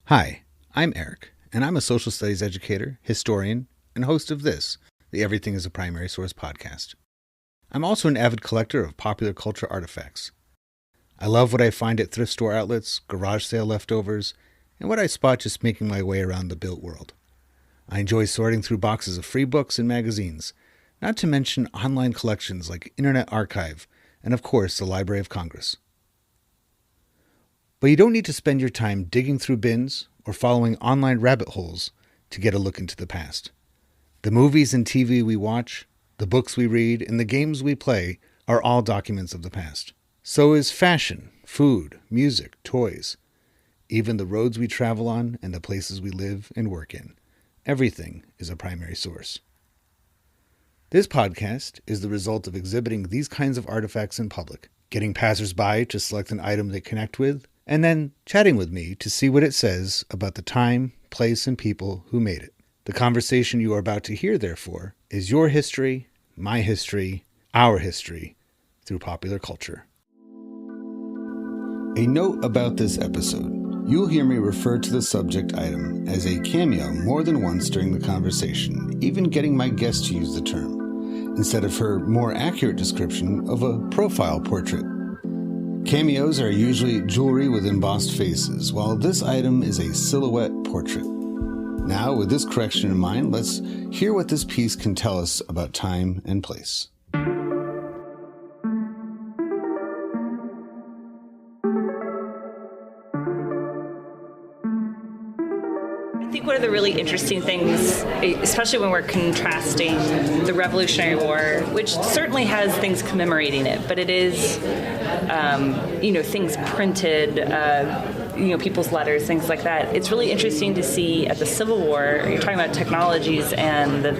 Hi, I'm Eric, and I'm a social studies educator, historian, and host of this, the Everything is a Primary Source podcast. I'm also an avid collector of popular culture artifacts. I love what I find at thrift store outlets, garage sale leftovers, and what I spot just making my way around the built world. I enjoy sorting through boxes of free books and magazines, not to mention online collections like Internet Archive, and of course the Library of Congress. But you don't need to spend your time digging through bins or following online rabbit holes to get a look into the past. The movies and TV we watch, the books we read, and the games we play are all documents of the past. So is fashion, food, music, toys, even the roads we travel on and the places we live and work in. Everything is a primary source. This podcast is the result of exhibiting these kinds of artifacts in public, getting passersby to select an item they connect with, and then chatting with me to see what it says about the time, place, and people who made it. The conversation you are about to hear, therefore, is your history, my history, our history, through popular culture. A note about this episode. You'll hear me refer to the subject item as a cameo more than once during the conversation, even getting my guest to use the term, instead of her more accurate description of a profile portrait. Cameos are usually jewelry with embossed faces, while this item is a silhouette portrait. Now, with this correction in mind, let's hear what this piece can tell us about time and place. I think one of the really interesting things, especially when we're contrasting the Revolutionary War, which certainly has things commemorating it, but it is, things printed, people's letters, things like that. It's really interesting to see at the Civil War, you're talking about technologies and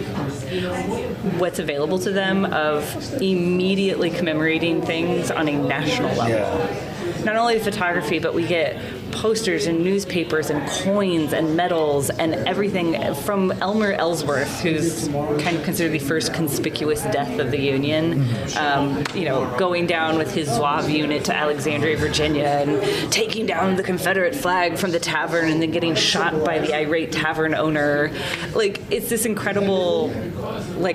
what's available to them of immediately commemorating things on a national level. Yeah. Not only photography, but we get posters and newspapers and coins and medals and everything from Elmer Ellsworth, who's kind of considered the first conspicuous death of the Union, going down with his Zouave unit to Alexandria, Virginia, and taking down the Confederate flag from the tavern and then getting shot by the irate tavern owner. It's this incredible,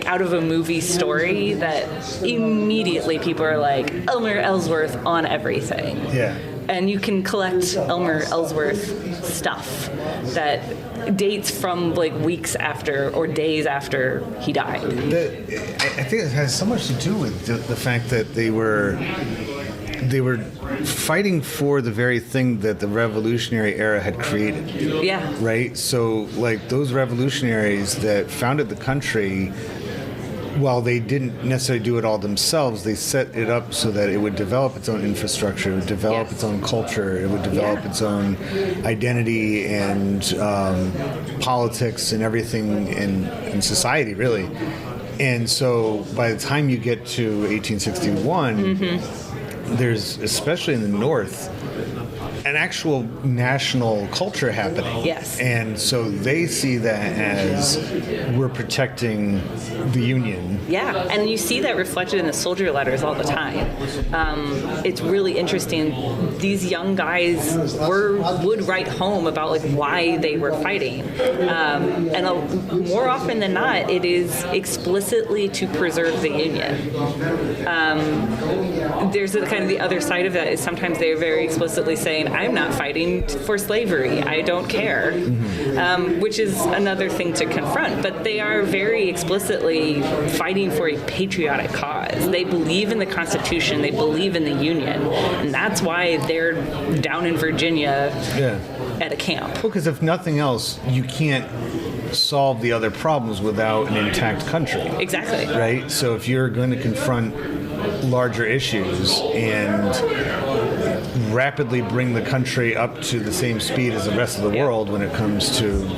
out of a movie story that immediately people are like, Elmer Ellsworth on everything. Yeah. And you can collect Elmer Ellsworth stuff that dates from weeks after or days after he died. I think it has so much to do with the fact that they were fighting for the very thing that the Revolutionary era had created. Yeah. Right? So, those revolutionaries that founded the country, while they didn't necessarily do it all themselves, they set it up so that it would develop its own infrastructure, it would develop its own culture, it would develop its own identity and politics and everything in society, really. And so by the time you get to 1861, there's, especially in the North, an actual national culture happening. Yes. And so they see that as we're protecting the Union. Yeah, and you see that reflected in the soldier letters all the time. It's really interesting. These young guys would write home about why they were fighting. And more often than not, it is explicitly to preserve the Union. There's kind of the other side of that is sometimes they're very explicitly saying, I'm not fighting for slavery. I don't care, which is another thing to confront. But they are very explicitly fighting for a patriotic cause. They believe in the Constitution. They believe in the Union. And that's why they're down in Virginia at a camp. Well, because if nothing else, you can't solve the other problems without an intact country. Exactly. Right? So if you're going to confront larger issues and rapidly bring the country up to the same speed as the rest of the world when it comes to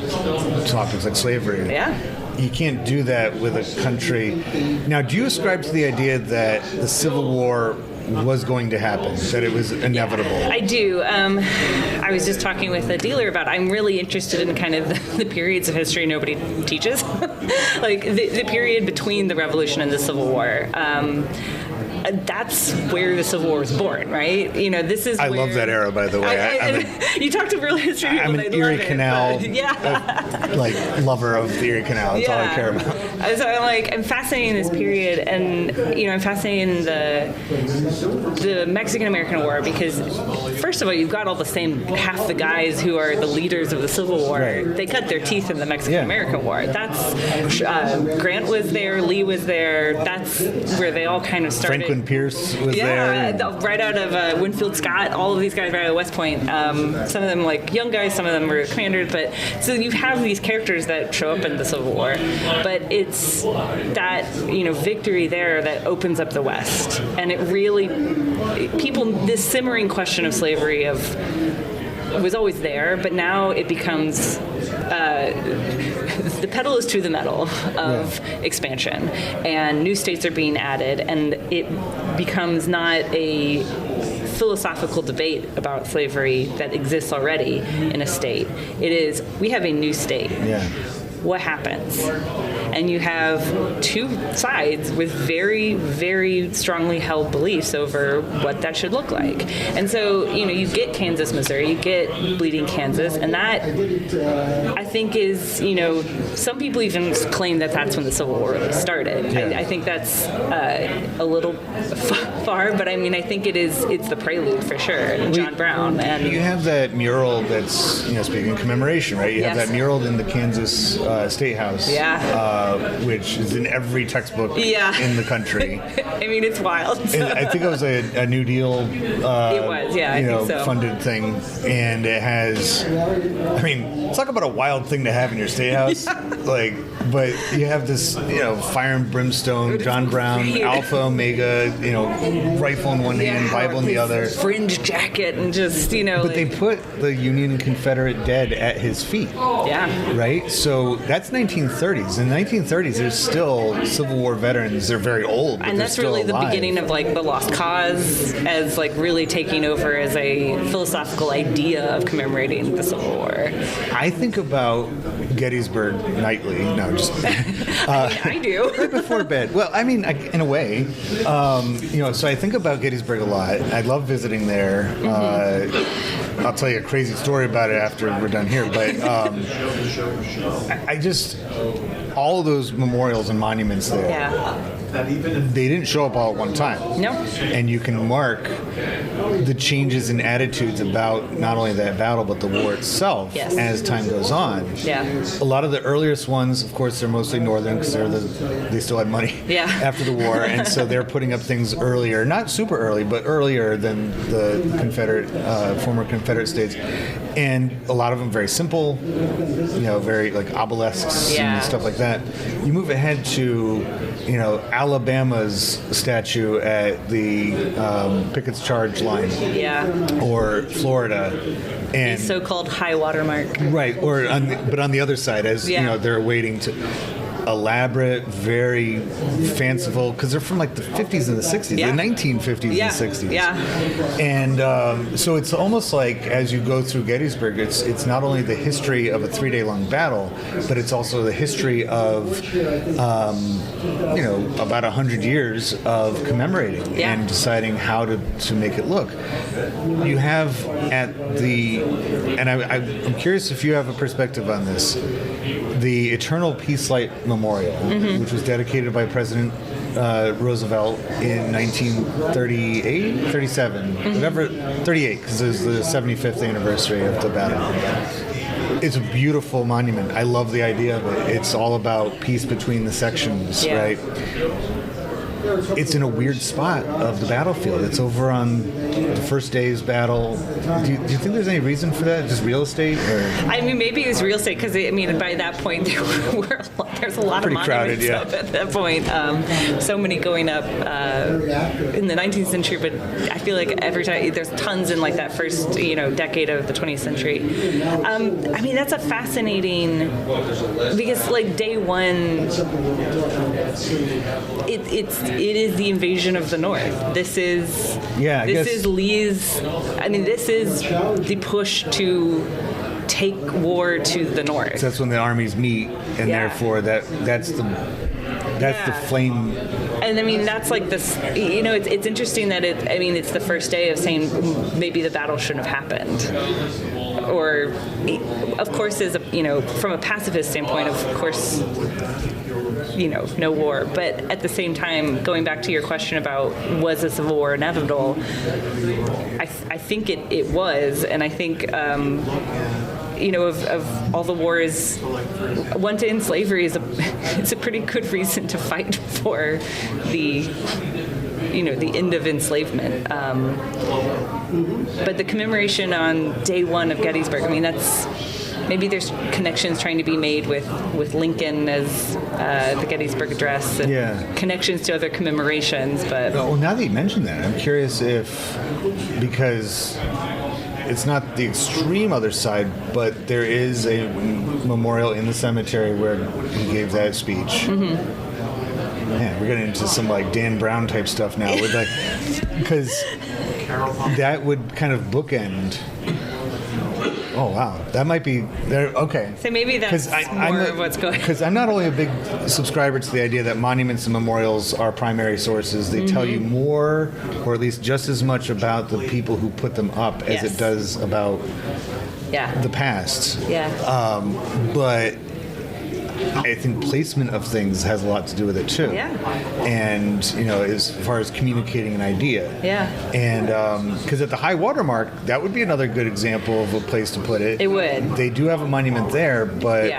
topics like slavery. Yeah. You can't do that with a country. Now, do you ascribe to the idea that the Civil War was going to happen, that it was inevitable? I do. I was just talking with a dealer about I'm really interested in kind of the periods of history nobody teaches, the period between the Revolution and the Civil War. that's where the Civil War was born, right? This is. I love that era, by the way. You talk to real history people. I'm an Erie Canal, lover of the Erie Canal. That's all I care about. So I'm fascinated in this period, and I'm fascinated in the Mexican-American War because, first of all, you've got all the same half the guys who are the leaders of the Civil War. Right. They cut their teeth in the Mexican-American War. That's Grant was there, Lee was there. That's where they all kind of started. Franklin Pierce was there. Right out of Winfield Scott. All of these guys right out of West Point. Some of them young guys, some of them were commanders. But so you have these characters that show up in the Civil War, but it's that victory there that opens up the West, and it really this simmering question of slavery was always there, but now it becomes the pedal is to the metal of expansion, and new states are being added, and it becomes not a philosophical debate about slavery that exists already in a state. It is, we have a new state. Yeah. What happens? And you have two sides with very, very strongly held beliefs over what that should look like. And so, you get Kansas, Missouri, you get Bleeding Kansas, and that, I think, is, some people even claim that that's when the Civil War really started. Yeah. I think that's a little far, but I think it's the prelude for sure. And John Brown. And you have that mural that's, speaking of commemoration, right? You have that mural in the Kansas State House. Which is in every textbook in the country. It's wild. I think it was a New Deal it was, I think so. Funded thing. And it has, talk about a wild thing to have in your state house. But you have this, fire and brimstone, John Brown, Alpha, Omega, rifle in one hand, Bible in the other. Fringe jacket and just, But they put the Union and Confederate dead at his feet. Yeah. Right? So that's 1930s. In the 1930s, there's still Civil War veterans. They're very old, but and that's still really alive. The beginning of the Lost Cause as really taking over as a philosophical idea of commemorating the Civil War. I think about Gettysburg nightly. No, just I do. Right before bed. Well, in a way, so I think about Gettysburg a lot. I love visiting there. I'll tell you a crazy story about it after we're done here, but I just all those memorials and monuments there. Yeah. They didn't show up all at one time. No. And you can mark the changes in attitudes about not only that battle but the war itself as time goes on. Yeah. A lot of the earliest ones, of course, they're mostly northern because they still had money after the war, and so they're putting up things earlier, not super early, but earlier than the Confederate, former Confederate states. And a lot of them very simple, very obelisks and stuff like that. You move ahead to, Alabama's statue at the Pickett's Charge line, or Florida, and the so-called high water mark, right? But on the other side, as they're waiting to. Elaborate, very fanciful, because they're from the 50s and the 60s, the 1950s and 60s. Yeah. And so it's almost like as you go through Gettysburg, it's not only the history of a 3-day-long battle, but it's also the history of, about 100 years of commemorating and deciding how to make it look. You have and I'm curious if you have a perspective on this, the Eternal Peace Light Memorial, which was dedicated by President Roosevelt in 1938, 37, whatever, 38, because it was the 75th anniversary of the battle. It's a beautiful monument. I love the idea of it. It's all about peace between the sections, right? It's in a weird spot of the battlefield. It's over on the first day's battle. Do you think there's any reason for that? Just real estate? Or? Maybe it was real estate because, by that point, there's a lot pretty of monuments crowded, up at that point. So many going up in the 19th century, but I feel like every time there's tons in that first decade of the 20th century. That's a fascinating, because day one, it is the invasion of the North. This is Lee's. This is the push to take war to the North. So that's when the armies meet, and therefore that's That's the flame. And I mean, that's like this, it's interesting that it's the first day of saying maybe the battle shouldn't have happened. Or, of course, from a pacifist standpoint, of course, no war. But at the same time, going back to your question about was a civil war inevitable, I think it was. And I think, of all the wars, one to end slavery it's a pretty good reason to fight for the end of enslavement. But the commemoration on day one of Gettysburg, that's maybe there's connections trying to be made with Lincoln as the Gettysburg Address and connections to other commemorations. But well, now that you mention that, I'm curious because it's not the extreme other side, but there is a memorial in the cemetery where he gave that speech. Mm-hmm. Man, we're getting into some like Dan Brown type stuff now. Because that would kind of bookend. Oh wow, that might be there. Okay, so maybe that's more of what's going on. Because I'm not only a big subscriber to the idea that monuments and memorials are primary sources. They tell you more, or at least just as much, about the people who put them up as it does about the past. Yeah. But I think placement of things has a lot to do with it too. Yeah. And as far as communicating an idea. Yeah. And because at the high water mark, that would be another good example of a place to put it. It would. They do have a monument there, but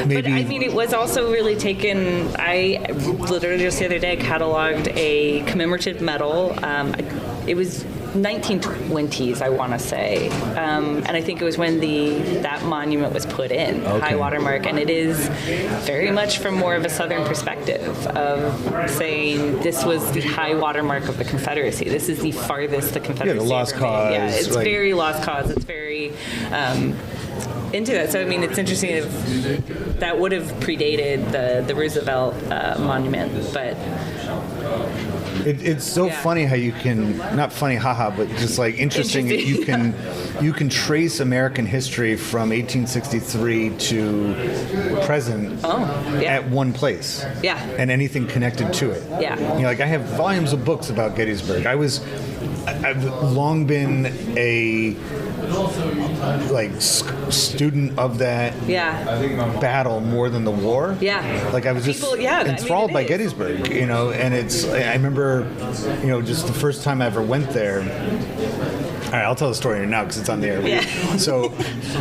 maybe. But it was also really taken. I literally just the other day cataloged a commemorative medal. It was 1920s, I want to say, and I think it was when that monument was put in, high water mark, and it is very much from more of a Southern perspective of saying this was the high water mark of the Confederacy. This is the farthest the Confederacy the lost ever cause. made. Yeah, it's very lost cause. It's very into that. So it's interesting if that would have predated the Roosevelt monument, but. It's so funny how you can, not funny, haha, but just like interesting. You can trace American history from 1863 to present at one place. Yeah. And anything connected to it. Yeah. I have volumes of books about Gettysburg. I've long been a student of that battle more than the war. Yeah. I was just enthralled by Gettysburg, and I remember, just the first time I ever went there. All right, I'll tell the story now because it's on the air. Yeah. So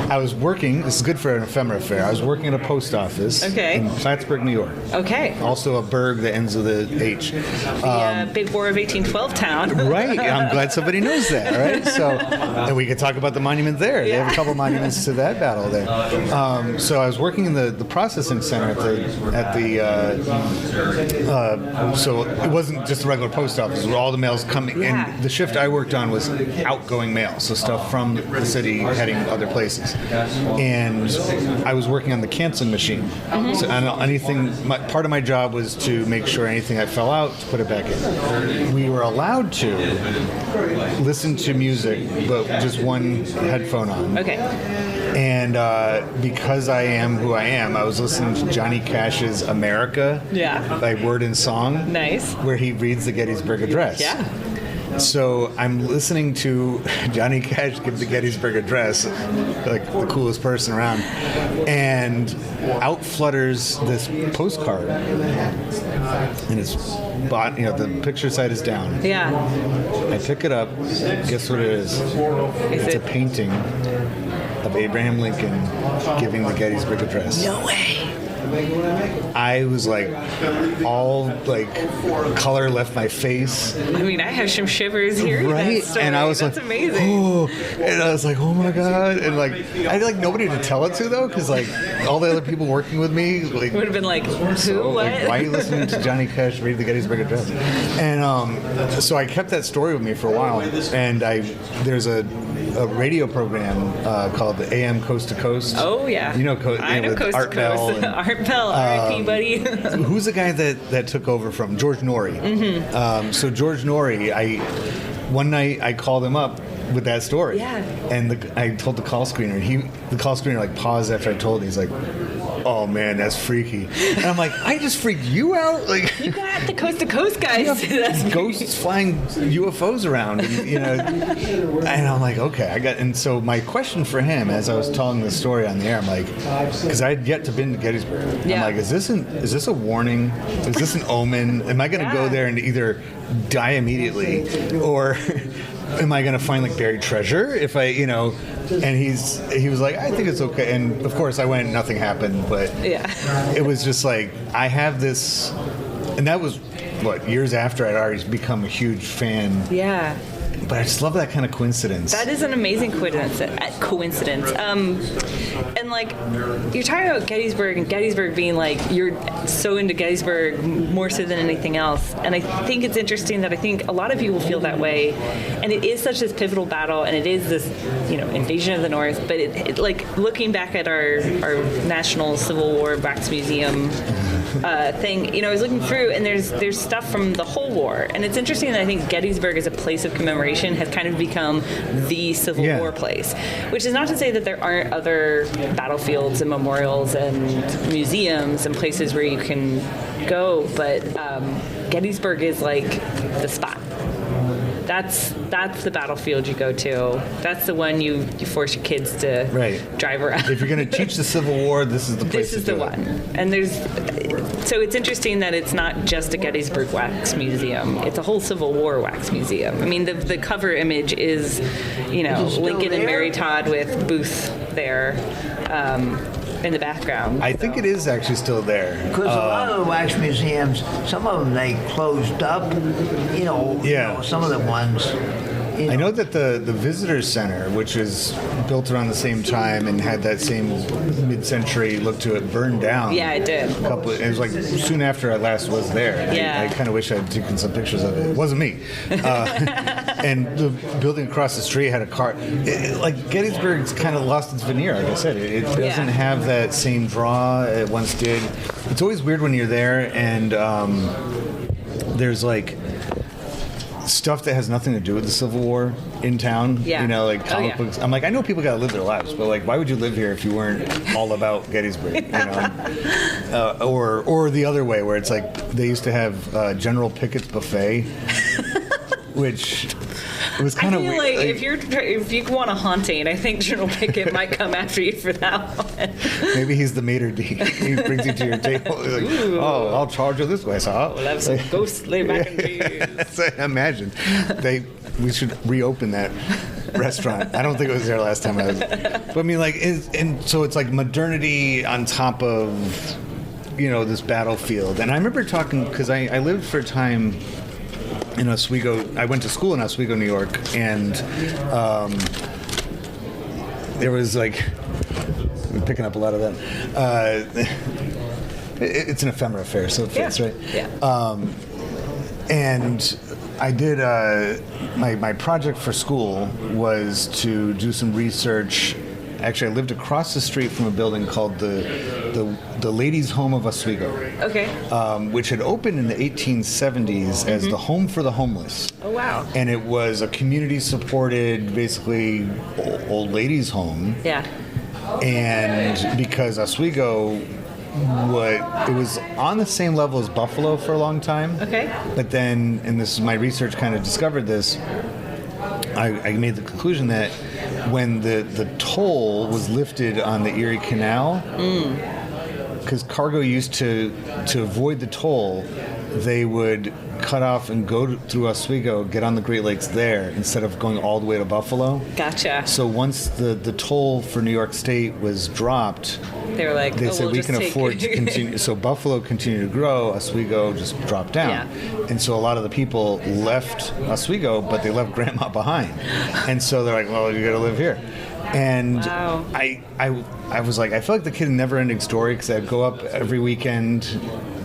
I was working, this is good for an ephemera fair, I was working at a post office in Plattsburgh, New York. Okay. Also a burg that ends with a H. The big War of 1812 town. Right, I'm glad somebody knows that, right? So, and we could talk about the monument there. They have a couple monuments to that battle there. So I was working in the processing center so it wasn't just a regular post office, where all the mail's coming, and the shift I worked on was outgoing mail, so stuff from the city heading other places. And I was working on the canceling machine. So part of my job was to make sure anything that fell out, to put it back in. We were allowed to listen to music, but just one headphone on. Okay. And because I am who I am, I was listening to Johnny Cash's America by Word and Song. Nice. Where he reads the Gettysburg Address. Yeah. So I'm listening to Johnny Cash give the Gettysburg Address, like the coolest person around, and out flutters this postcard, and it's the picture side is down. Yeah. I pick it up. Guess what it is? It's a painting of Abraham Lincoln giving the Gettysburg Address. No way. I was all color left my face. I have some shivers hearing that story. And I was that's amazing. Oh, and I was like, oh my god, and I had nobody to tell it to though, because all the other people working with me would have been like, who, what? Why are you listening to Johnny Cash read the Gettysburg Address? And so I kept that story with me for a while, and there's a radio program called the AM Coast to Coast. Oh yeah, I know Coast Art to Coast. Bell. Art Bell, R.I.P. buddy. Who's the guy that took over from George Norrie? Mm-hmm. So George Norrie, one night I called him up with that story. Yeah. And I told the call screener, and the call screener like paused after I told him. He's like, "Oh man, that's freaky." And I'm like, "I just freaked you out." Like, you got the coast to coast guys. That's ghosts flying UFOs around, and, and I'm like, okay, and so my question for him as I was telling the story on the air, I'm like, because I had yet to been to Gettysburg. Yeah. I'm like, is this a warning? Is this an omen? Am I going to go there and either die immediately, or am I going to find like buried treasure if I, and he was like, I think it's okay. And of course I went, nothing happened, but it was just like, I have this, and that was years after I'd already become a huge fan. Yeah. But I just love that kind of coincidence. That is an amazing coincidence. And like, you're talking about Gettysburg, and Gettysburg being like, you're so into Gettysburg more so than anything else. And I think it's interesting that I think a lot of people feel that way. And it is such this pivotal battle, and it is this, invasion of the North. But it like looking back at our National Civil War Wax Museum thing, I was looking through, and there's stuff from the whole war. And it's interesting that I think Gettysburg as a place of commemoration has kind of become the Civil War place, which is not to say that there aren't other battlefields and memorials and museums and places where you can go, but Gettysburg is like the spot. That's the battlefield you go to. That's the one you force your kids to drive around. If you're going to teach the Civil War, this is the place. This is the one. And so it's interesting that it's not just a Gettysburg Wax Museum. It's a whole Civil War Wax Museum. I mean, the cover image is, Lincoln and Mary Todd with Booth there. In the background. I think it is actually still there. Because a lot of the wax museums, some of them they closed up. Some of the ones. I know that the Visitor Center, which is built around the same time and had that same mid-century look to it, burned down. Yeah, it did. It was like soon after I last was there. Yeah. I kind of wish I'd taken some pictures of it. It wasn't me. And the building across the street had a car. Gettysburg's kind of lost its veneer, like I said. It doesn't have that same draw it once did. It's always weird when you're there and there's like stuff that has nothing to do with the Civil War in town. Yeah. Like comic books. I'm like, I know people got to live their lives, but like, why would you live here if you weren't all about Gettysburg? Or the other way, where it's like they used to have General Pickett's buffet, which it was kind of weird. Like if you want a haunting, I think General Pickett might come after you for that one. Maybe he's the maitre d'. He brings you to your table. Like, I'll charge you this way, so we'll have some ghostly mac and cheese. Imagine we should reopen that restaurant. I don't think it was there last time I was. But I mean, and so it's like modernity on top of this battlefield. And I remember talking because I lived for a time in Oswego. I went to school in Oswego, New York, and there was like, I'm picking up a lot of that. It's an ephemera fair, so it fits, right? Yeah. And I did my project for school was to do some research. Actually, I lived across the street from a building called the Ladies' Home of Oswego. Okay. Which had opened in the 1870s as the home for the homeless. Oh, wow. And it was a community-supported, basically, old ladies' home. Yeah. And because Oswego, it was on the same level as Buffalo for a long time. Okay. But then, and this is my research kind of discovered this, I made the conclusion that when the toll was lifted on the Erie Canal, because cargo used to avoid the toll, they would cut off and go through Oswego, get on the Great Lakes there, instead of going all the way to Buffalo. Gotcha. So once the toll for New York State was dropped, they were like, they said we can afford to continue. So Buffalo continued to grow, Oswego just dropped down. Yeah. And so a lot of the people left Oswego, but they left Grandma behind. And so they're like, well, you got to live here. And wow. I was like, I feel like the Kid Never Ending Story, because I'd go up every weekend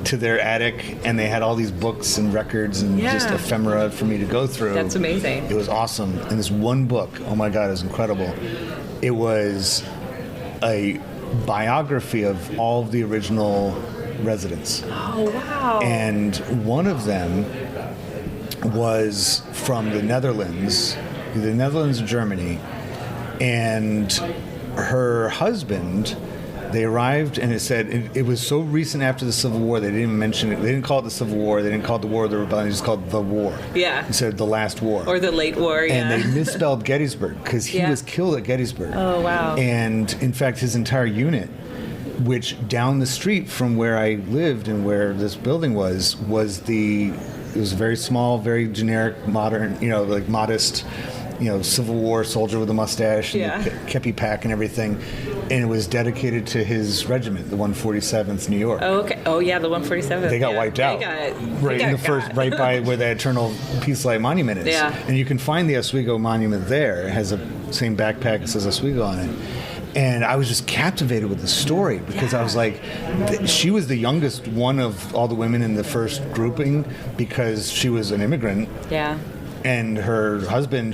to their attic, and they had all these books and records and just ephemera for me to go through. That's amazing. It was awesome. And this one book, oh my God, it was incredible. It was a biography of all of the original residents. Oh, wow. And one of them was from the Netherlands. the Netherlands and Germany, and her husband. They arrived, and it said it was so recent after the Civil War, they didn't even mention it. They didn't call it the Civil War. They didn't call it the War of the Rebellion. They just called it the war. Yeah. Instead of the last war. Or the late war, yeah. And they misspelled Gettysburg because he was killed at Gettysburg. Oh, wow. And, in fact, his entire unit, which down the street from where I lived and where this building was it was very small, very generic, modern, like modest, Civil War soldier with a mustache and the kepi pack and everything. And it was dedicated to his regiment, the 147th New York. Oh, okay. Oh, yeah, the 147th. They got wiped out. Right by where the Eternal Peace Light Monument is. Yeah. And you can find the Oswego Monument there. It has the same backpack that says Oswego on it. And I was just captivated with the story because I was like, she was the youngest one of all the women in the first grouping because she was an immigrant. Yeah. And her husband,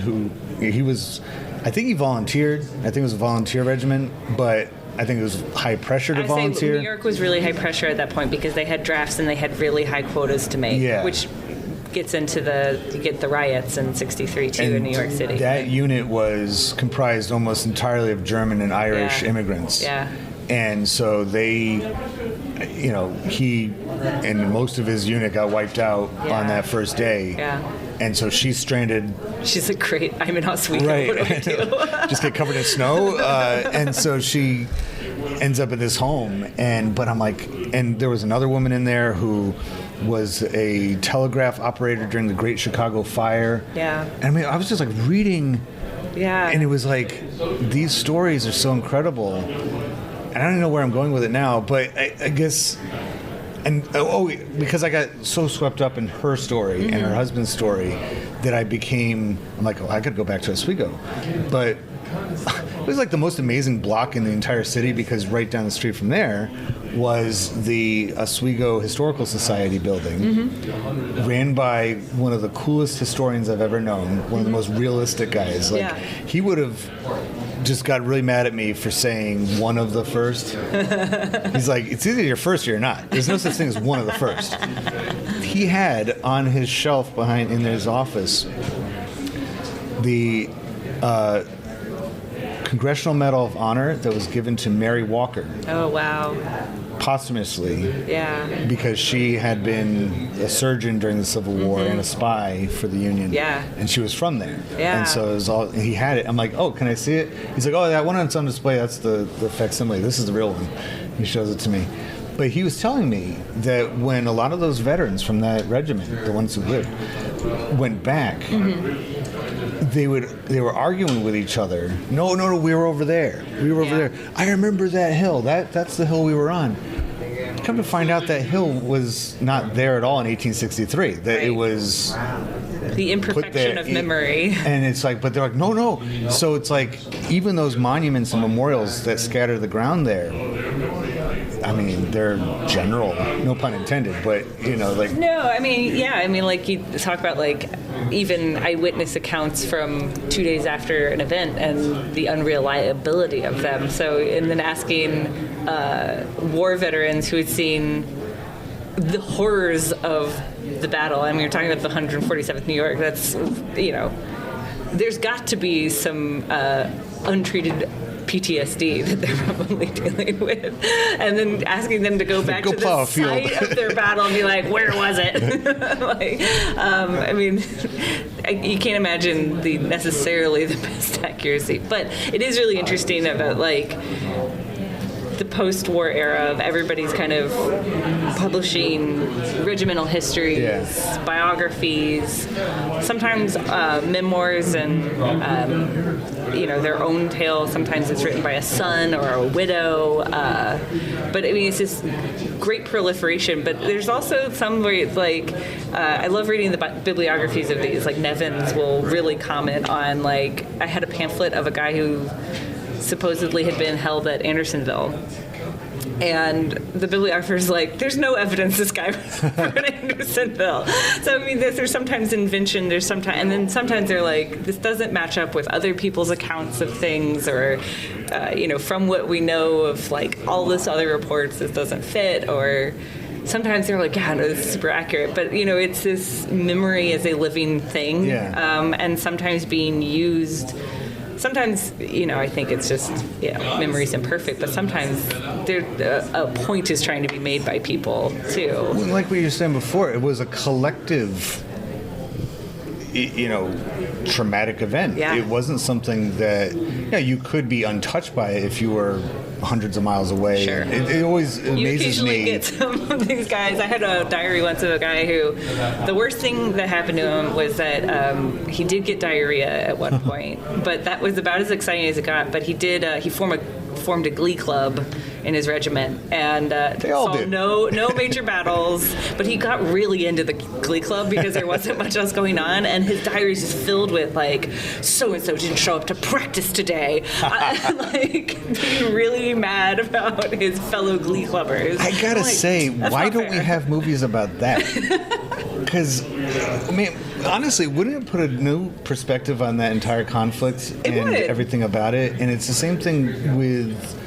I think he volunteered. I think it was a volunteer regiment, but I think it was high pressure to volunteer. New York was really high pressure at that point because they had drafts and they had really high quotas to make, which gets into you get the riots in '63 too in New York City. That unit was comprised almost entirely of German and Irish immigrants. Yeah. And so he and most of his unit got wiped out on that first day. Yeah. And so she's stranded. She's like, great, I'm in Oswego. Right. What do I do? Just get covered in snow. And so she ends up at this home. But I'm like, and there was another woman in there who was a telegraph operator during the Great Chicago Fire. Yeah. And I mean, I was just like reading. Yeah. And it was like, these stories are so incredible. And I don't know where I'm going with it now, but I guess, because I got so swept up in her story and her husband's story that I'm like, I could go back to Oswego. But it was like the most amazing block in the entire city because right down the street from there was the Oswego Historical Society building, ran by one of the coolest historians I've ever known, one of the most realistic guys. He would have just got really mad at me for saying one of the first. He's like, it's either your first or you're not. There's no such thing as one of the first. He had on his shelf in his office the Congressional Medal of Honor that was given to Mary Walker. Oh, wow. Posthumously. Yeah. Because she had been a surgeon during the Civil War and a spy for the Union. Yeah. And she was from there. Yeah. And so he had it. I'm like, oh, can I see it? He's like, oh, that one that's on display, that's the facsimile. This is the real one. He shows it to me. But he was telling me that when a lot of those veterans from that regiment, the ones who lived, went back, they were arguing with each other. No, we were over there. There. I remember that hill. That's the hill we were on. Come to find out, that hill was not there at all in 1863. That it was the imperfection of memory. And it's like, but they're like, no. So it's like, even those monuments and memorials that scatter the ground there, I mean, they're general, no pun intended, but, like... No, I mean, like, you talk about, like, even eyewitness accounts from 2 days after an event and the unreliability of them. So, and then asking war veterans who had seen the horrors of the battle. I mean, you're talking about the 147th New York. That's, there's got to be some untreated PTSD that they're probably dealing with, and then asking them to go back to the site of their battle and be like, where was it? I mean, you can't imagine necessarily the best accuracy, but it is really interesting about like the post-war era of everybody's kind of publishing regimental histories, biographies, sometimes memoirs and their own tale. Sometimes it's written by a son or a widow. But I mean, it's this great proliferation. But there's also some where it's like, I love reading the bibliographies of these. Like Nevins will really comment on, like, I had a pamphlet of a guy who supposedly had been held at Andersonville. And the bibliographer's like, there's no evidence this guy was from Andersonville. So, I mean, there's sometimes invention, and then sometimes they're like, this doesn't match up with other people's accounts of things, or, from what we know of, like, all this other reports, this doesn't fit, or... sometimes they're like, yeah, no, this is super accurate. But, it's this memory as a living thing. Yeah. And sometimes being used. Sometimes, I think it's just, memory's imperfect, but sometimes a point is trying to be made by people, too. Well, like we were saying before, it was a collective, traumatic event. Yeah. It wasn't something that, you could be untouched by it if you were hundreds of miles away. Sure. It always amazes me. You occasionally get some of these guys. I had a diary once of a guy who, the worst thing that happened to him was that he did get diarrhea at one point, but that was about as exciting as it got. But he did, he formed a glee club in his regiment, and they all saw did. no major battles, but he got really into the glee club because there wasn't much else going on, and his diary is just filled with like, so and so didn't show up to practice today, like being really mad about his fellow glee clubbers. I gotta say, why don't we have movies about that? Because, honestly, wouldn't it put a new perspective on that entire conflict and everything about it? And it's the same thing with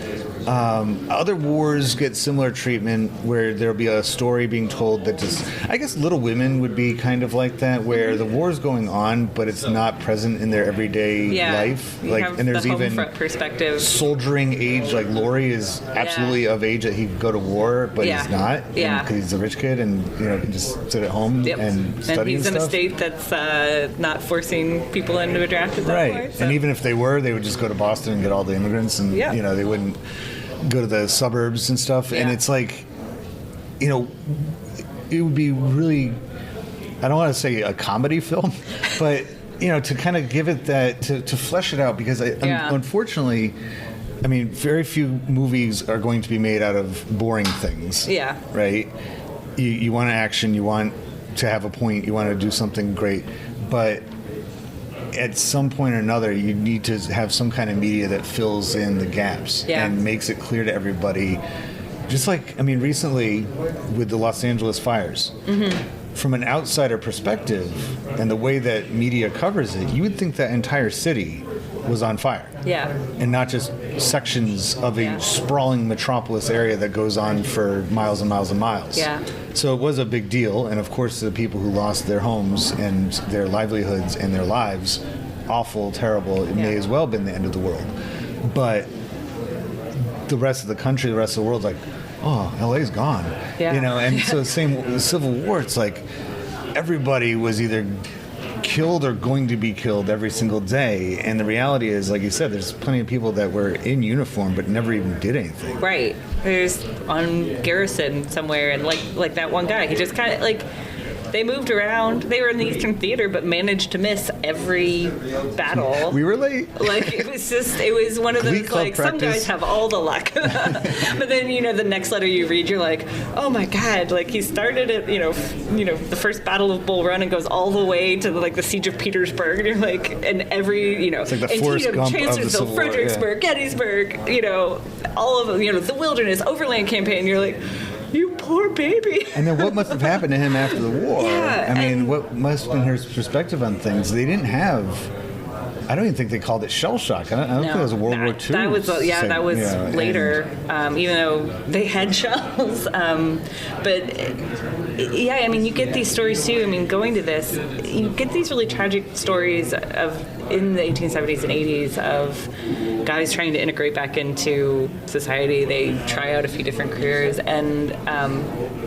other wars get similar treatment where there'll be a story being told that just, I guess Little Women would be kind of like that, where the war's going on, but it's not present in their everyday life. And there's even perspective. Soldiering age, like Laurie is absolutely of age that he'd go to war, but he's not. Yeah. Because he's a rich kid and can just sit at home and study and he's and in stuff. a state that's not forcing people into a draft at that right. point. So. And even if they were, they would just go to Boston and get all the immigrants, and they wouldn't go to the suburbs and stuff. And it's like, it would be really, I don't want to say a comedy film, but to kind of give it that, to flesh it out, because unfortunately, very few movies are going to be made out of boring things. Yeah. Right? You want action, you want to have a point, you want to do something great, but at some point or another, you need to have some kind of media that fills in the gaps and makes it clear to everybody. Just like, recently with the Los Angeles fires, from an outsider perspective and the way that media covers it, you would think that entire city was on fire. Yeah. And not just sections of a sprawling metropolis area that goes on for miles and miles and miles. Yeah. So it was a big deal, and of course the people who lost their homes and their livelihoods and their lives, awful, terrible, it may as well have been the end of the world. But the rest of the country, the rest of the world's like, oh, LA's gone. Yeah. And so same with the Civil War, it's like everybody was either killed or going to be killed every single day, and the reality is, like you said, there's plenty of people that were in uniform but never even did anything. Right. There's on garrison somewhere, and like that one guy, he just kind of like, they moved around. They were in the Eastern Theater, but managed to miss every battle. We were late. Like, it was one of those, like, practice. Some guys have all the luck. But then, the next letter you read, you're like, oh my God, like, he started at, the first Battle of Bull Run and goes all the way to, the Siege of Petersburg. And you're like, and every, it's like the Forrest Gump of the Civil War, Fredericksburg, Gettysburg, all of them, the Wilderness, Overland Campaign. You're like, you poor baby. And then what must have happened to him after the war? What must have been his perspective on things? They didn't have, I don't even think they called it shell shock. I don't think it was a World War II. That was later, even though they had shells. You get these stories too. Going to this, you get these really tragic stories in the 1870s and 80s of guys trying to integrate back into society. They try out a few different careers, and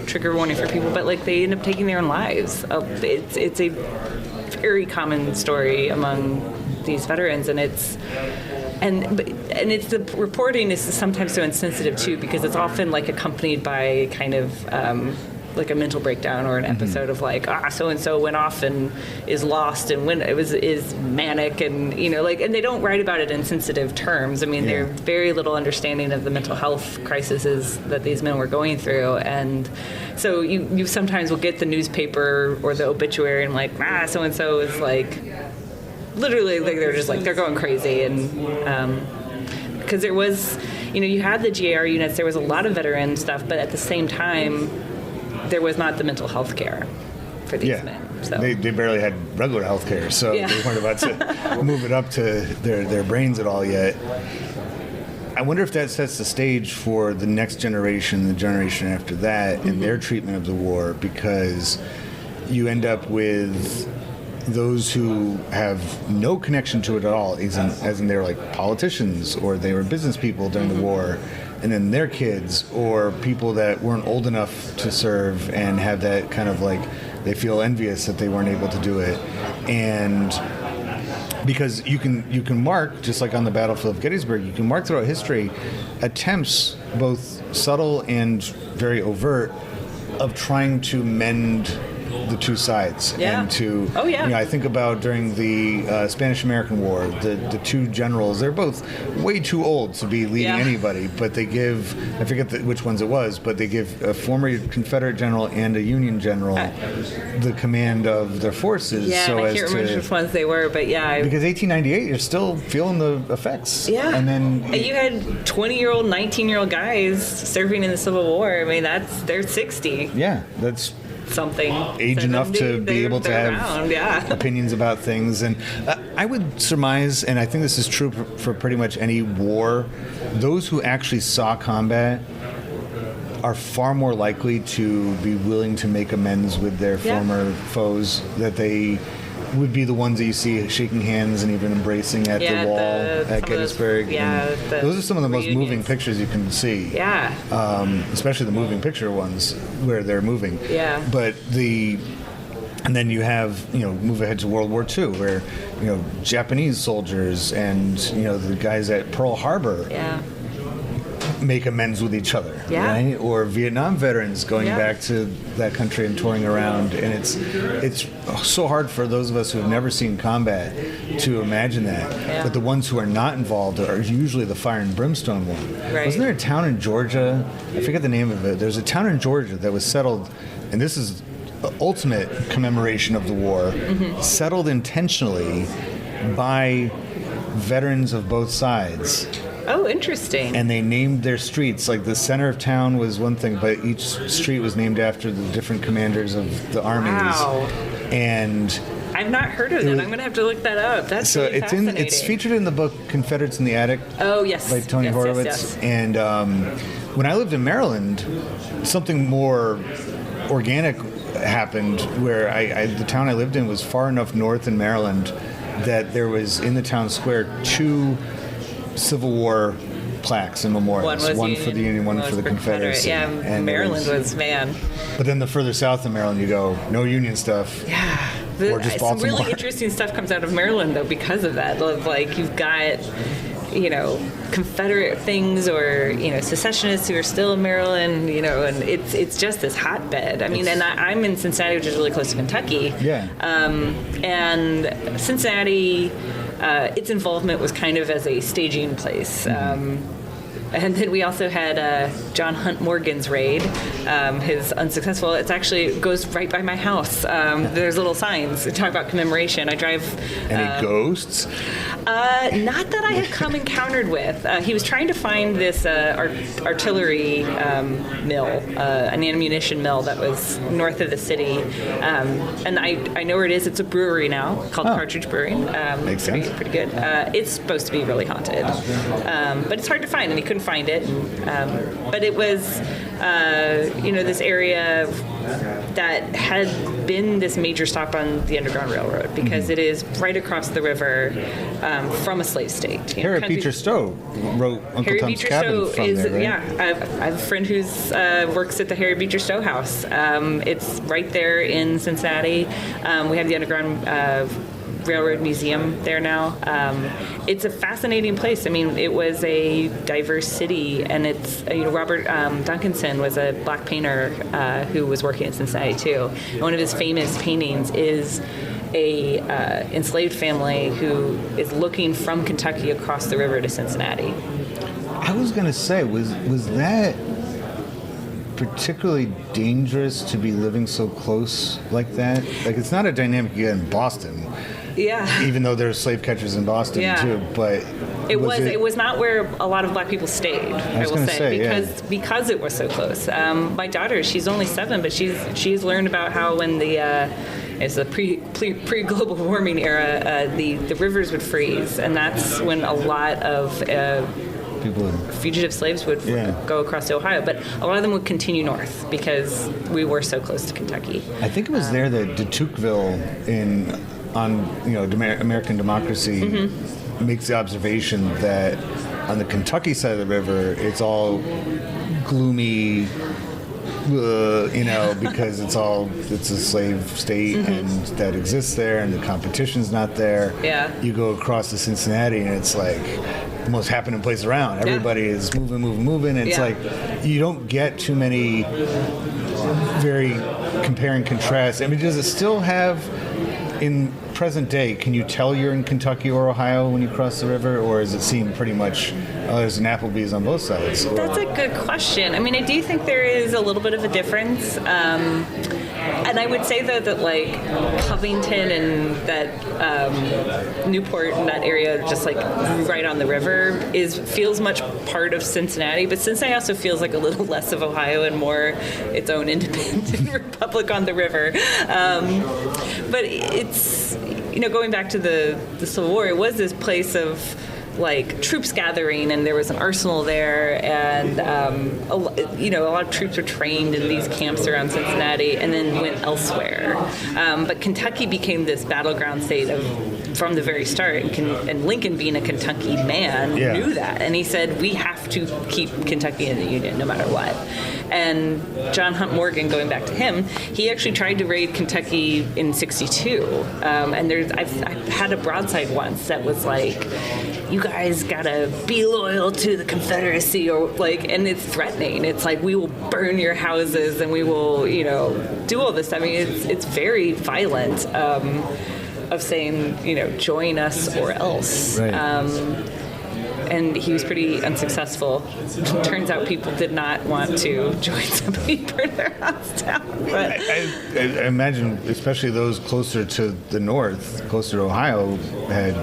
trigger warning for people, but they end up taking their own lives. It's a very common story among these veterans, and it's the reporting is sometimes so insensitive too, because it's often accompanied by kind of like a mental breakdown or an episode of so and so went off and is lost and when is manic, and and they don't write about it in sensitive terms. They're very little understanding of the mental health crises that these men were going through, and so you sometimes will get the newspaper or the obituary and so and so is literally they're just they're going crazy, and because there was you had the GAR units, there was a lot of veteran stuff, but at the same time there was not the mental health care for these men. So they barely had regular health care, so they weren't about to move it up to their brains at all yet. I wonder if that sets the stage for the next generation, the generation after that, and their treatment of the war, because you end up with those who have no connection to it at all, as in they're like politicians or they were business people during the war, and then their kids or people that weren't old enough to serve and have that kind of like, they feel envious that they weren't able to do it. And because you can mark, just like on the battlefield of Gettysburg, you can mark throughout history attempts, both subtle and very overt, of trying to mend the two sides. Yeah. And to, yeah. I think about during the Spanish-American War, the two generals, they're both way too old to be leading anybody, but they give, I forget which ones it was, but they give a former Confederate general and a Union general the command of their forces. Yeah, so I can't remember which ones they were, but yeah. Because 1898, you're still feeling the effects. Yeah. And then you had 20-year-old, 19-year-old guys serving in the Civil War. I mean, they're 60. Yeah, that's something. Age enough to be able to have opinions about things. And I would surmise, and I think this is true for pretty much any war, those who actually saw combat are far more likely to be willing to make amends with their former foes, that they would be the ones that you see shaking hands and even embracing at the wall at Gettysburg. Those are some of the most moving pictures you can see. Yeah. Especially the moving picture ones where they're moving. Yeah. But and then you have, move ahead to World War II, where, Japanese soldiers and, the guys at Pearl Harbor make amends with each other, right? Or Vietnam veterans going back to that country and touring around, and it's so hard for those of us who have never seen combat to imagine that. Yeah. But the ones who are not involved are usually the fire and brimstone one. Right. Wasn't there a town in Georgia? I forget the name of it. There's a town in Georgia that was settled, and this is the ultimate commemoration of the war, settled intentionally by veterans of both sides. Oh, interesting. And they named their streets. Like the center of town was one thing, but each street was named after the different commanders of the armies. Wow. And I've not heard of that. I'm going to have to look that up. That's so really fascinating. It's featured in the book Confederates in the Attic. Oh, yes. By Tony Horowitz. Yes. And when I lived in Maryland, something more organic happened where the town I lived in was far enough north in Maryland that there was in the town square 2 Civil War plaques and memorials. One for the Union, one for the Confederacy. Yeah, and Maryland was, man. But then the further south in Maryland you go, no Union stuff. Yeah. Or just Baltimore. Some really interesting stuff comes out of Maryland, though, because of that. Like, you've got, Confederate things or, secessionists who are still in Maryland, and it's just this hotbed. I mean, and I'm in Cincinnati, which is really close to Kentucky. Yeah. And Cincinnati, its involvement was kind of as a staging place. And then we also had John Hunt Morgan's raid, his unsuccessful. It actually goes right by my house. There's little signs that talk about commemoration. I drive. Any ghosts? Not that I have come encountered with. He was trying to find this artillery mill, an ammunition mill that was north of the city. And I know where it is. It's a brewery now called Cartridge Brewing. Makes sense. Pretty good. It's supposed to be really haunted. But it's hard to find, and he couldn't find it. But it was, this area that had been this major stop on the Underground Railroad because it is right across the river from a slave state. Harriet Beecher Stowe wrote Uncle Tom's Cabin from there, right? Yeah. I have a friend who's works at the Harriet Beecher Stowe House. It's right there in Cincinnati. We have the Underground Railroad Museum there now. It's a fascinating place. I mean, it was a diverse city, and it's Robert Duncanson was a black painter who was working in Cincinnati too. And one of his famous paintings is a enslaved family who is looking from Kentucky across the river to Cincinnati. I was going to say, was that particularly dangerous to be living so close like that? Like, it's not a dynamic you get in Boston. Yeah. Even though there's slave catchers in Boston too, but it was not where a lot of black people stayed. I will say because it was so close. My daughter, she's only 7, but she's learned about how when it's the pre-global warming era, the rivers would freeze, and that's when a lot of fugitive slaves would go across to Ohio, but a lot of them would continue north because we were so close to Kentucky. I think it was there that de Tocqueville on American Democracy makes the observation that on the Kentucky side of the river, it's all gloomy, because it's a slave state and that exists there, and the competition's not there. Yeah. You go across to Cincinnati, and it's like the most happening place around. Everybody is moving, and it's like you don't get too many very compare and contrast. I mean, does it still have, in present day, can you tell you're in Kentucky or Ohio when you cross the river, or does it seem pretty much there's an Applebee's on both sides? That's a good question. I mean, I do think there is a little bit of a difference. And I would say that like Covington and that Newport and that area, just like right on the river, feels much part of Cincinnati. But Cincinnati also feels like a little less of Ohio and more its own independent republic on the river. But it's, going back to the Civil War, it was this place of like troops gathering, and there was an arsenal there, and a lot of troops were trained in these camps around Cincinnati and then went elsewhere. But Kentucky became this battleground state from the very start, and Lincoln, being a Kentucky man, knew that, and he said, we have to keep Kentucky in the Union no matter what. And John Hunt Morgan, going back to him, he actually tried to raid Kentucky in '62. And I've had a broadside once that was like, you guys gotta be loyal to the Confederacy, or like, and it's threatening. It's like, we will burn your houses and we will, do all this. I mean, it's very violent, of saying, join us or else. Right. And he was pretty unsuccessful. Turns out people did not want to join somebody burn their house down. But I imagine, especially those closer to the north, closer to Ohio, had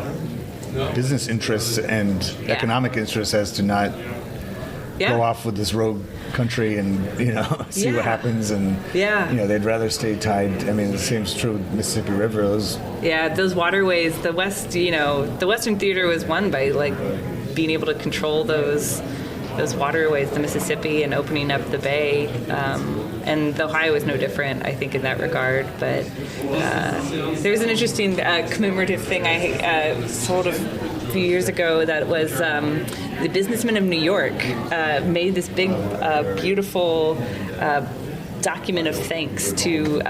business interests and economic interests as to not go off with this rogue country and see what happens, and they'd rather stay tied. I mean, the same's true with Mississippi River. Those waterways. The West, the Western theater was won by like being able to control those waterways, the Mississippi, and opening up the bay. And the Ohio is no different, I think, in that regard. But there's an interesting commemorative thing I sold a few years ago that was the businessmen of New York made this big, beautiful document of thanks to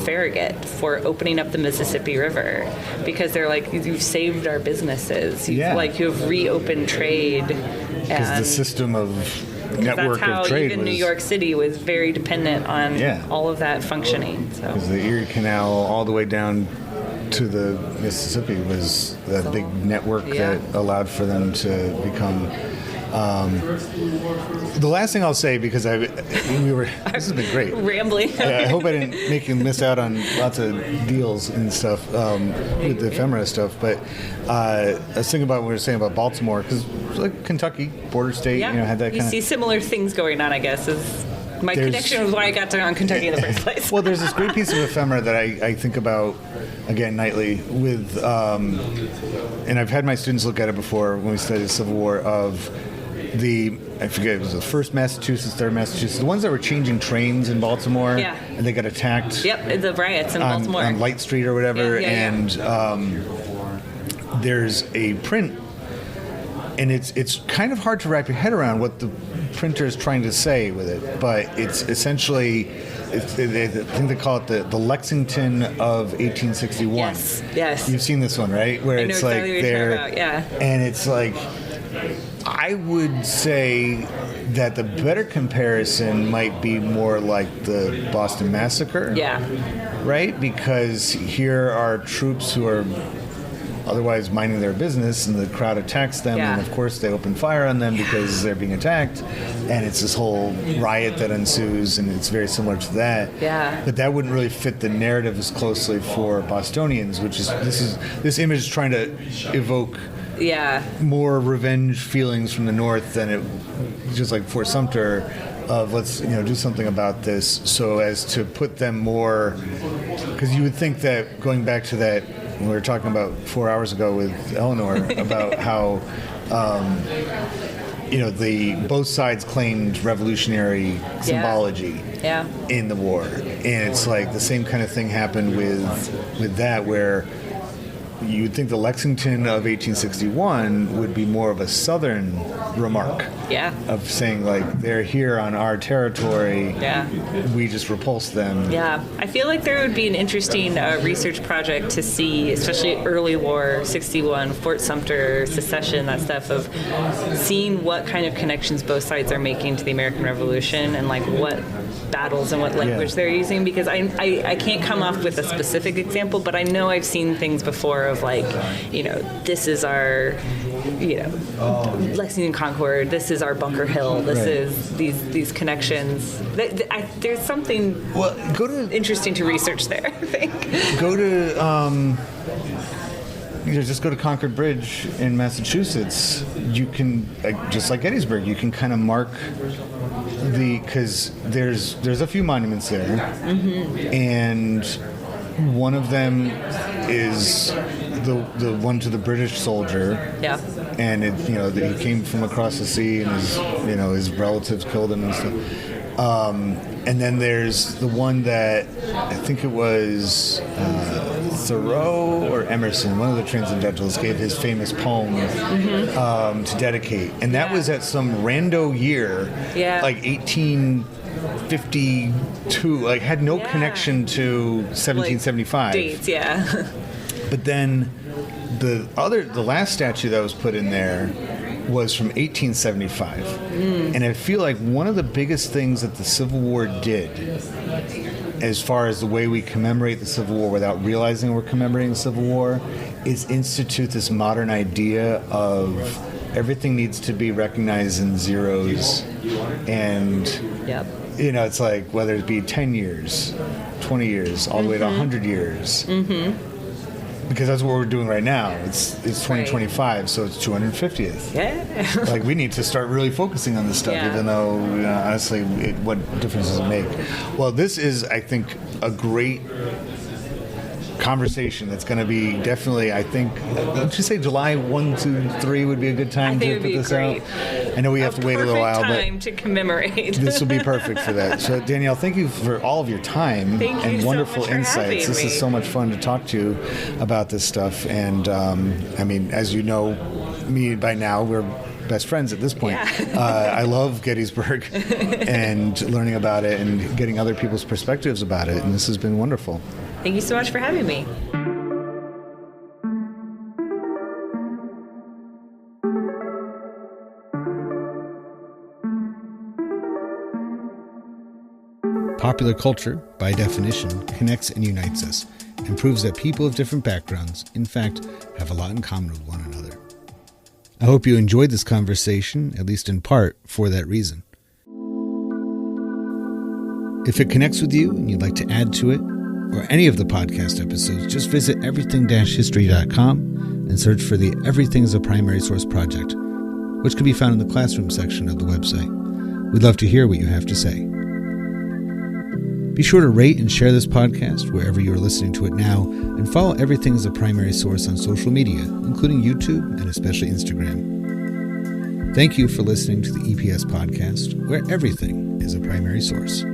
Farragut for opening up the Mississippi River, because they're like, you've saved our businesses. You've reopened trade. Because the system of network that's how of trade even New York City was very dependent on all of that functioning. Because the Erie Canal all the way down to the Mississippi was a big network that allowed for them to become. The last thing I'll say, because this has been great. Rambling. I hope I didn't make you miss out on lots of deals and stuff with the ephemera stuff. But I was thinking about what we were saying about Baltimore, because like Kentucky, border state, had that kind of. You see similar things going on, I guess. My connection was why I got on Kentucky in the first place. Well, there's this great piece of ephemera that I think about, again, nightly with, and I've had my students look at it before when we studied the Civil War, of I forget, it was the 1st Massachusetts, 3rd Massachusetts, the ones that were changing trains in Baltimore, and they got attacked. Yep, the riots in Baltimore. On Light Street or whatever, and there's a print, and it's kind of hard to wrap your head around what the printer is trying to say with it, but it's essentially, I think they call it the Lexington of 1861. Yes. You've seen this one, right? Where it's like and it's like, I would say that the better comparison might be more like the Boston Massacre. Yeah. Right? Because here are troops who are otherwise minding their business, and the crowd attacks them, and of course they open fire on them because they're being attacked, and it's this whole riot that ensues, and it's very similar to that. But that wouldn't really fit the narrative as closely for Bostonians, which is this image is trying to evoke more revenge feelings from the North than it, just like Fort Sumter, of let's do something about this, so as to put them more, because you would think that, going back to that, we were talking about 4 hours ago with Eleanor about how both sides claimed revolutionary symbology in the war, and it's like the same kind of thing happened with that, where you would think the Lexington of 1861 would be more of a Southern remark. Yeah. Of saying, like, they're here on our territory. Yeah. We just repulse them. Yeah. I feel like there would be an interesting research project to see, especially early war, 61, Fort Sumter, secession, that stuff, of seeing what kind of connections both sides are making to the American Revolution and, like, what battles and what language they're using, because I can't come off with a specific example, but I know I've seen things before of, like, this is our, Lexington Concord, this is our Bunker Hill, this is these connections. There's something interesting to research there, I think. Go to... just go to Concord Bridge in Massachusetts. You can, just like Gettysburg, you can kind of mark because there's a few monuments there, and one of them is the one to the British soldier. Yeah. And he came from across the sea, and his relatives killed him and stuff. And then there's the one that I think it was Thoreau or Emerson, one of the Transcendentalists, gave his famous poem to dedicate. And that was at some rando year, like 1852, like had no connection to 1775. Like dates, But then the last statue that was put in there was from 1875. And I feel like one of the biggest things that the Civil War did, as far as the way we commemorate the Civil War without realizing we're commemorating the Civil War, is institute this modern idea of everything needs to be recognized in zeros. And, it's like, whether it be 10 years, 20 years, all the way to 100 years. Because that's what we're doing right now. It's 2025, so it's 250th. Yeah. Like, we need to start really focusing on this stuff, even though, honestly, what difference does it make? Well, this is, I think, a great conversation that's going to be definitely, I think, don't you say July 1, 2, 3 would be a good time to put this out? I know we have to wait a little while, but time to commemorate. This will be perfect for that. So, Danielle, thank you for all of your time and wonderful insights. This is so much fun to talk to you about this stuff. And, as you know me by now, we're best friends at this point. I love Gettysburg and learning about it and getting other people's perspectives about it. And this has been wonderful. Thank you so much for having me. Popular culture, by definition, connects and unites us, and proves that people of different backgrounds, in fact, have a lot in common with one another. I hope you enjoyed this conversation, at least in part, for that reason. If it connects with you and you'd like to add to it, or any of the podcast episodes, just visit everything-history.com and search for the Everything as a Primary Source project, which can be found in the classroom section of the website. We'd love to hear what you have to say. Be sure to rate and share this podcast wherever you are listening to it now, and follow Everything as a Primary Source on social media, including YouTube and especially Instagram. Thank you for listening to the EPS podcast, where everything is a primary source.